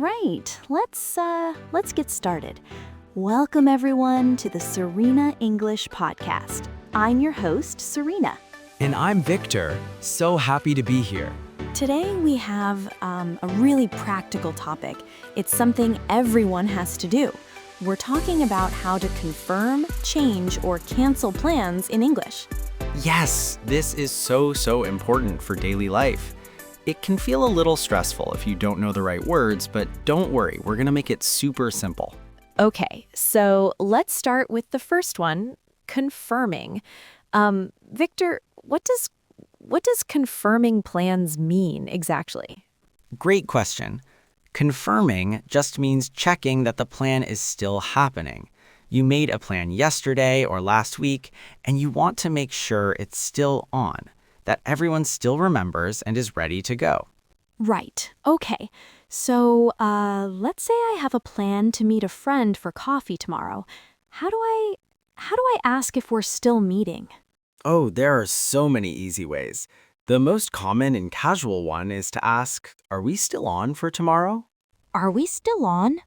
right, let's get started. Welcome everyone to the Serena English podcast. I'm your host, Serena. And I'm Victor. So happy to be here. Today we have a really practical topic. It's something everyone has to do. We're talking about how to confirm, change, or cancel plans in English. Yes, this is so important for daily life. It can feel a little stressful if you don't know the right words, but don't worry, we're going to make it super simple. Okay, so let's start with the first one, confirming. Victor, what does confirming plans mean exactly? Great question. Confirming just means checking that the plan is still happening. You made a plan yesterday or last week, and you want to make sure it's still on, that everyone still remembers and is ready to go. Right. Okay. So, let's say I have a plan to meet a friend for coffee tomorrow. How do I ask if we're still meeting? Oh, there are so many easy ways. The most common and casual one is to ask, are we still on for tomorrow? Are we still on?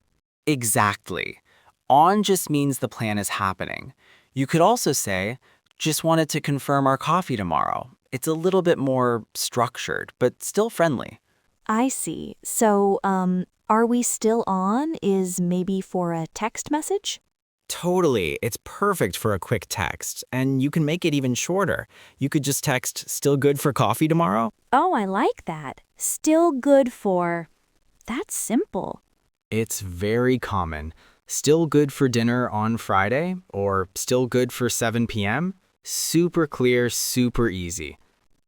Exactly. On just means the plan is happening. You could also say, just wanted to confirm our coffee tomorrow. It's a little bit more structured, but still friendly. I see. So, are we still on is maybe for a text message? Totally. It's perfect for a quick text, and you can make it even shorter. You could just text, still good for coffee tomorrow? Oh, I like that. Still good for... That's simple. It's very common. Still good for dinner on Friday, or still good for 7 p.m.? Super clear, super easy.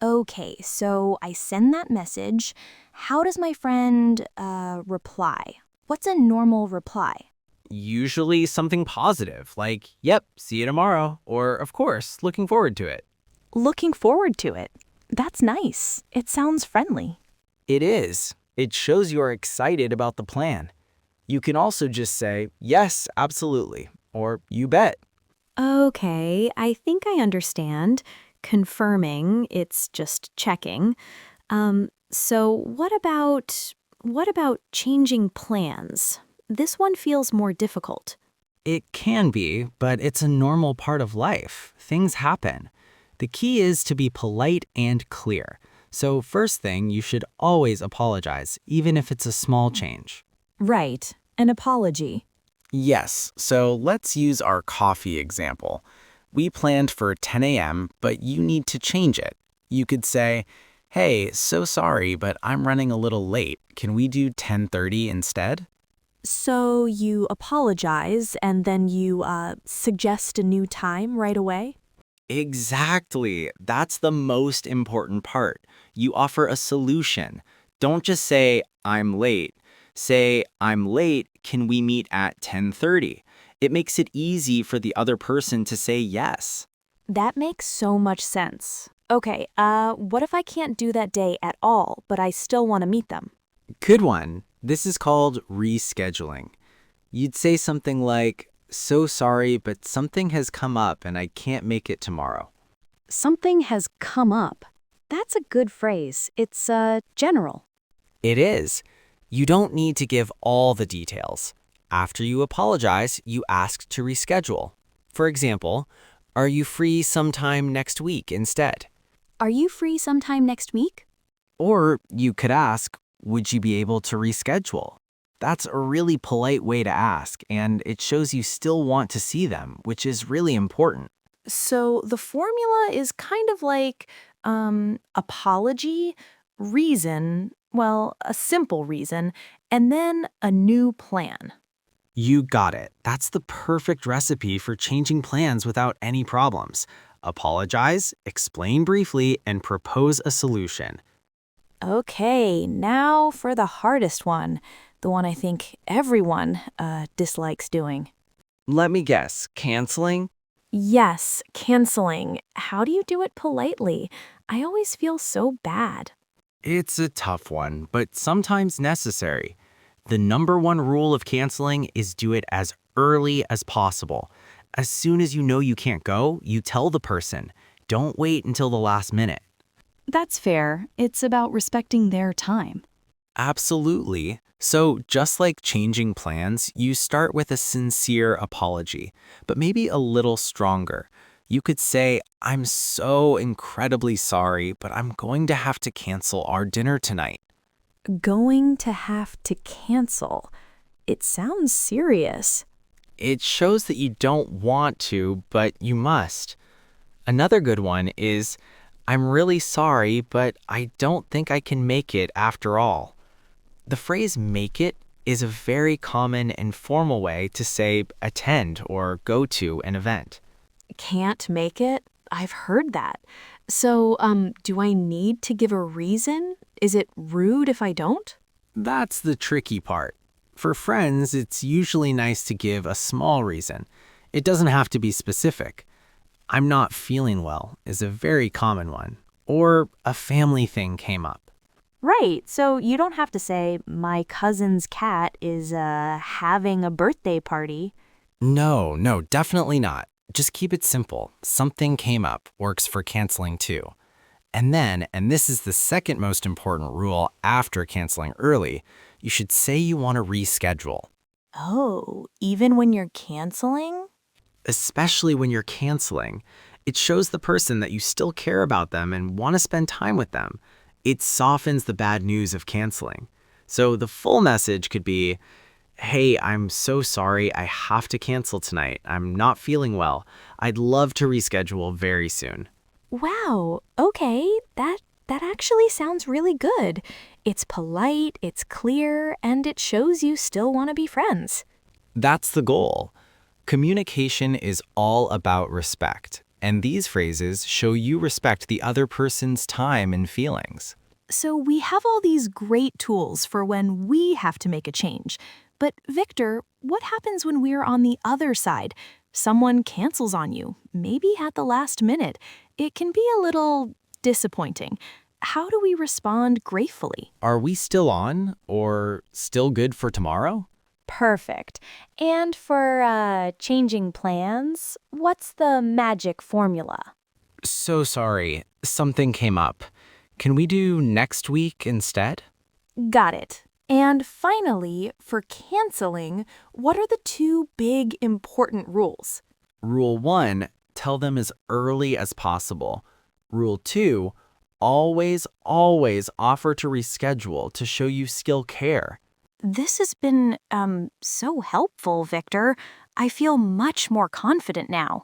Okay, so I send that message. How does my friend, reply? What's a normal reply? Usually something positive, like, yep, see you tomorrow, or of course, looking forward to it. Looking forward to it. That's nice. It sounds friendly. It is. It shows you are excited about the plan. You can also just say, yes, absolutely, or you bet. Okay, I think I understand. Confirming, it's just checking. So what about changing plans? This one feels more difficult. It can be, but it's a normal part of life. Things happen. The key is to be polite and clear. So first thing, you should always apologize, even if it's a small change. Right, an apology. Yes, so let's use our coffee example. We planned for 10 a.m., but you need to change it. You could say, hey, so sorry, but I'm running a little late. Can we do 10:30 instead? So you apologize and then you, suggest a new time right away? Exactly. That's the most important part. You offer a solution. Don't just say, I'm late. Say, I'm late, can we meet at 10:30? It makes it easy for the other person to say yes. That makes so much sense. Okay, what if I can't do that day at all, but I still want to meet them? Good one. This is called rescheduling. You'd say something like, so sorry, but something has come up and I can't make it tomorrow. Something has come up. That's a good phrase. It's, general. It is. You don't need to give all the details. After you apologize, you ask to reschedule. For example, are you free sometime next week instead? Are you free sometime next week? Or you could ask, would you be able to reschedule? That's a really polite way to ask, and it shows you still want to see them, which is really important. So the formula is kind of like apology, reason, well, a simple reason, and then a new plan. You got it. That's the perfect recipe for changing plans without any problems. Apologize, explain briefly, and propose a solution. Okay, now for the hardest one, the one I think everyone dislikes doing. Let me guess, canceling? Yes, canceling. How do you do it politely? I always feel so bad. It's a tough one, but sometimes necessary. The number one rule of canceling is do it as early as possible. As soon as you know you can't go, you tell the person. Don't wait until the last minute. That's fair. It's about respecting their time. Absolutely. So, just like changing plans, you start with a sincere apology, but maybe a little stronger. You could say, I'm so incredibly sorry, but I'm going to have to cancel our dinner tonight. Going to have to cancel. It sounds serious. It shows that you don't want to, but you must. Another good one is, I'm really sorry, but I don't think I can make it after all. The phrase make it is a very common and formal way to say attend or go to an event. Can't make it? I've heard that. So, do I need to give a reason? Is it rude if I don't? That's the tricky part. For friends, it's usually nice to give a small reason. It doesn't have to be specific. I'm not feeling well is a very common one. Or a family thing came up. Right. So you don't have to say, my cousin's cat is having a birthday party. No, definitely not. Just keep it simple. Something came up works for canceling too. And then, and this is the second most important rule after canceling early, you should say you want to reschedule. Oh, even when you're canceling? Especially when you're canceling. It shows the person that you still care about them and want to spend time with them. It softens the bad news of canceling. So the full message could be, hey, I'm so sorry, I have to cancel tonight. I'm not feeling well. I'd love to reschedule very soon. Wow. Okay. That actually sounds really good. It's polite, it's clear, and it shows you still want to be friends. That's the goal. Communication is all about respect, and these phrases show you respect the other person's time and feelings. So we have all these great tools for when we have to make a change. But Victor, what happens when we're on the other side? Someone cancels on you, maybe at the last minute. It can be a little disappointing. How do we respond gratefully? Are we still on or still good for tomorrow? Perfect. And for changing plans, what's the magic formula? So sorry, something came up. Can we do next week instead? Got it. And finally, for canceling, what are the two big important rules? Rule 1, tell them as early as possible. Rule 2, always offer to reschedule to show you still care. This has been, so helpful, Victor. I feel much more confident now.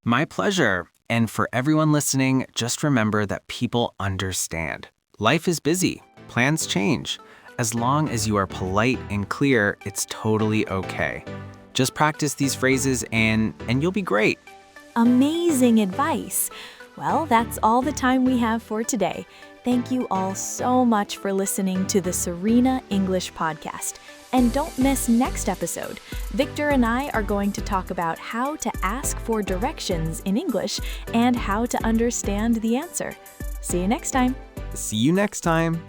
My pleasure. And for everyone listening, just remember that people understand. Life is busy. Plans change. As long as you are polite and clear, it's totally okay. Just practice these phrases and you'll be great. Amazing advice. Well, that's all the time we have for today. Thank you all so much for listening to the Serena English podcast. And don't miss next episode. Victor and I are going to talk about how to ask for directions in English and how to understand the answer. See you next time. See you next time.